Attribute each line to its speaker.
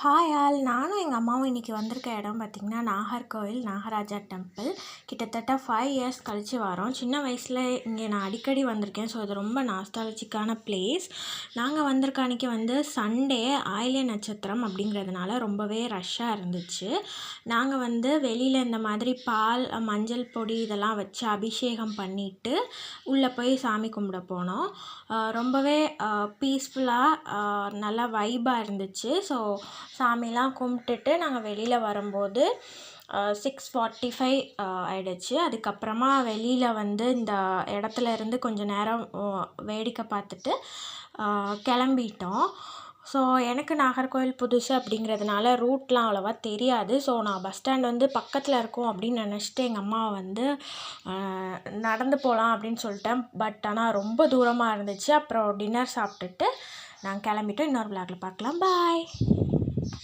Speaker 1: Hi all, நானும் எங்கள் அம்மாவும் இன்றைக்கி வந்திருக்க இடம் பார்த்திங்கன்னா நாகர்கோவில் நாகராஜா டெம்பிள். கிட்டத்தட்ட 5 இயர்ஸ் கழித்து வரோம். சின்ன வயசில் இங்கே நான் அடிக்கடி வந்திருக்கேன். ஸோ இது ரொம்ப நாஸ்டாலஜிக்கான பிளேஸ். நாங்கள் வந்திருக்க அன்றைக்கி சண்டே ஆயில்ய நட்சத்திரம் அப்படிங்கிறதுனால ரொம்பவே ரஷ்ஷாக இருந்துச்சு. நாங்கள் வெளியில் இந்த மாதிரி பால் மஞ்சள் பொடி இதெல்லாம் வச்சு அபிஷேகம் பண்ணிவிட்டு உள்ளே போய் சாமி கும்பிட போனோம். ரொம்பவே பீஸ்ஃபுல்லாக நல்லா வைபாக இருந்துச்சு. ஸோ சாமிலாம் கும்பிட்டுட்டு நாங்கள் வெளியில் வரும்போது 6:45 ஆயிடுச்சு. அதுக்கப்புறமா வெளியில் இந்த இடத்துல இருந்து கொஞ்சம் நேரம் வேடிக்கை பார்த்துட்டு கிளம்பிட்டோம். ஸோ எனக்கு நாகர்கோவில் புதுசு அப்படிங்கிறதுனால ரூட்லாம் அவ்வளோவா தெரியாது. ஸோ நான் பஸ் ஸ்டாண்ட் பக்கத்தில் இருக்கும் அப்படின்னு நினச்சிட்டு எங்கள் அம்மாவை நடந்து போகலாம் அப்படின்னு சொல்லிட்டேன். பட் ஆனால் ரொம்ப தூரமாக இருந்துச்சு. அப்புறம் டின்னர் சாப்பிட்டுட்டு நாங்கள் கிளம்பிட்டோம். இன்னொரு விளாகில் பார்க்கலாம். பாய்.